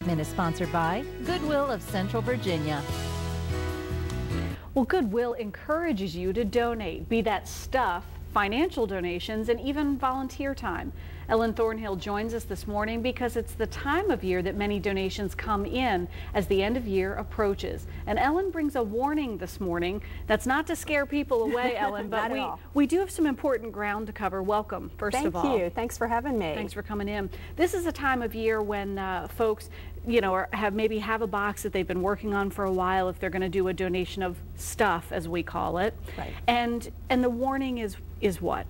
Is sponsored by Goodwill of Central Virginia. Well, Goodwill encourages you to donate, be that stuff, financial donations, and even volunteer time. Ellen Thornhill joins us this morning because it's the time of year that many donations come in as the end of year approaches. And Ellen brings a warning this morning. That's not to scare people away, Ellen, but we do have some important ground to cover. Welcome, first of all. Thank you. Thanks for having me. Thanks for coming in. This is a time of year when folks, you know, maybe have a box that they've been working on for a while if they're going to do a donation of stuff, as we call it. Right. And the warning is what?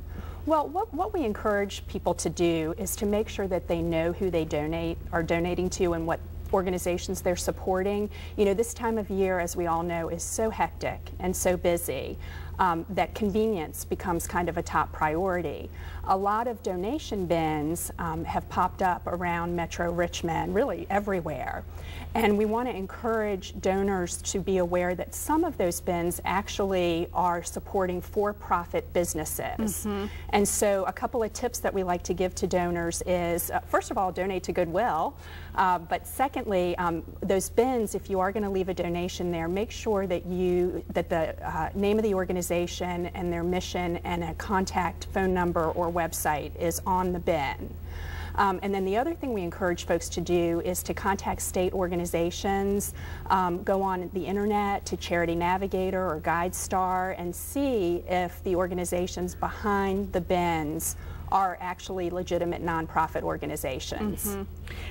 Well, what we encourage people to do is to make sure that they know who they are donating to and what organizations they're supporting. You know, this time of year, as we all know, is so hectic and so busy that convenience becomes kind of a top priority. A lot of donation bins have popped up around Metro Richmond, really everywhere. And we want to encourage donors to be aware that some of those bins actually are supporting for-profit businesses. And so a couple of tips that we like to give to donors is, first of all, donate to Goodwill. But secondly, those bins, if you are going to leave a donation there, make sure that the name of the organization and their mission and a contact phone number or website is on the bin. And then the other thing we encourage folks to do is to contact state organizations, go on the internet to Charity Navigator or GuideStar and see if the organizations behind the bins are actually legitimate nonprofit organizations.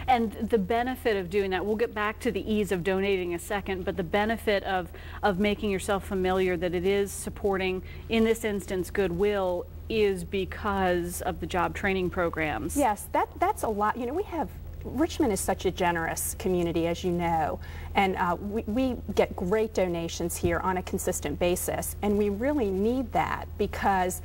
And the benefit of doing that, we'll get back to the ease of donating in a second, but the benefit of making yourself familiar that it is supporting, in this instance, Goodwill, is because of the job training programs. Yes, that's a lot. You know, Richmond is such a generous community, as you know, and we get great donations here on a consistent basis, and we really need that because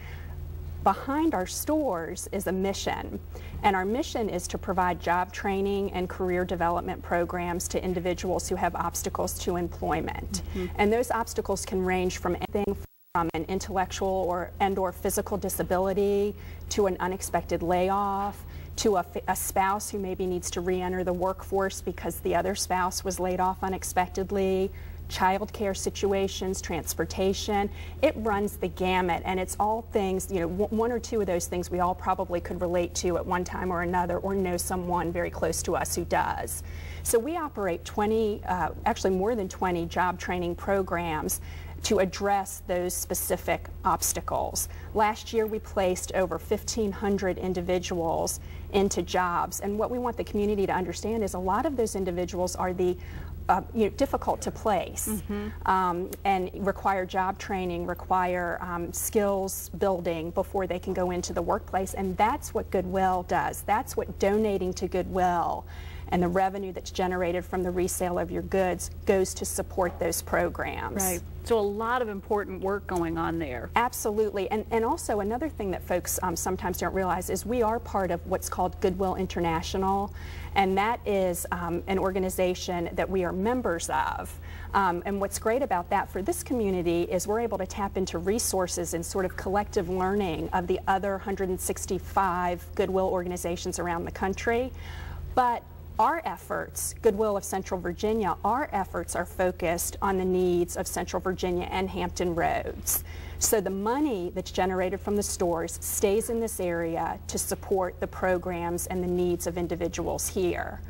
behind our stores is a mission, and our mission is to provide job training and career development programs to individuals who have obstacles to employment. And those obstacles can range from anything from an intellectual or physical disability to an unexpected layoff to a spouse who maybe needs to re-enter the workforce because the other spouse was laid off unexpectedly, child care situations, transportation. It runs the gamut, and it's all things, you know, one or two of those things we all probably could relate to at one time or another, or know someone very close to us who does. So we operate actually more than 20 job training programs to address those specific obstacles. Last year we placed over 1,500 individuals into jobs, and what we want the community to understand is a lot of those individuals are difficult to place and require job training, require skills building before they can go into the workplace, and that's what Goodwill does. That's what donating to Goodwill and the revenue that's generated from the resale of your goods goes to support those programs. Right. So a lot of important work going on there. Absolutely. And also another thing that folks sometimes don't realize is we are part of what's called Goodwill International, and that is an organization that we are members of. And what's great about that for this community is we're able to tap into resources and sort of collective learning of the other 165 Goodwill organizations around the country. But our efforts, Goodwill of Central Virginia, our efforts are focused on the needs of Central Virginia and Hampton Roads. So the money that's generated from the stores stays in this area to support the programs and the needs of individuals here.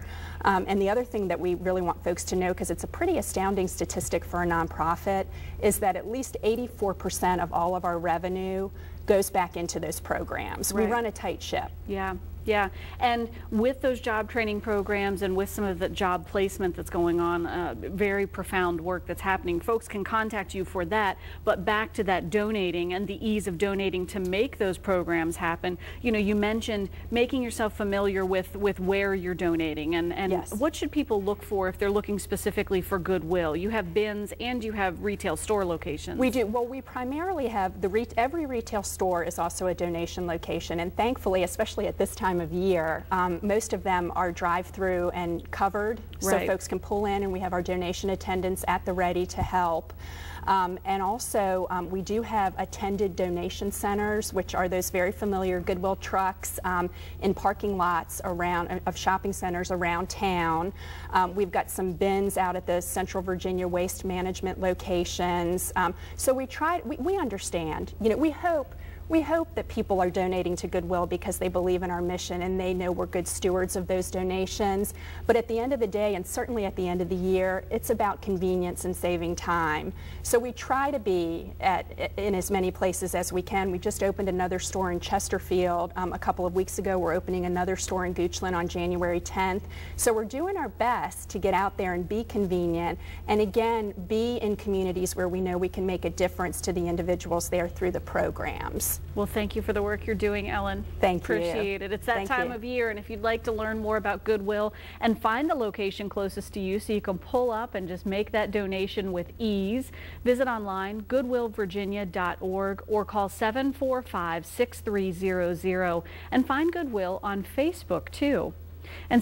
And the other thing that we really want folks to know, because it's a pretty astounding statistic for a nonprofit, is that at least 84% of all of our revenue goes back into those programs. Right. We run a tight ship. Yeah. Yeah, and with those job training programs and with some of the job placement that's going on, very profound work that's happening, folks can contact you for that. But back to that donating and the ease of donating to make those programs happen, you know, you mentioned making yourself familiar with where you're donating, and yes. What should people look for if they're looking specifically for Goodwill? You have bins and you have retail store locations. We do. Well, we primarily have every retail store is also a donation location, and thankfully, especially at this time time of year. Most of them are drive-through and covered, so Right. folks can pull in, and we have our donation attendants at the ready to help. And also, we do have attended donation centers, which are those very familiar Goodwill trucks in parking lots around of shopping centers around town. We've got some bins out at the Central Virginia Waste Management locations. So we understand. You know, we hope that people are donating to Goodwill because they believe in our mission and they know we're good stewards of those donations. But at the end of the day, and certainly at the end of the year, it's about convenience and saving time. So we try to be in as many places as we can. We just opened another store in Chesterfield a couple of weeks ago. We're opening another store in Goochland on January 10th. So we're doing our best to get out there and be convenient, and again, be in communities where we know we can make a difference to the individuals there through the programs. Well, thank you for the work you're doing, Ellen. Thank you. Appreciate it. It's that time of year, and if you'd like to learn more about Goodwill and find the location closest to you so you can pull up and just make that donation with ease, visit online goodwillvirginia.org or call 745-6300 and find Goodwill on Facebook too. And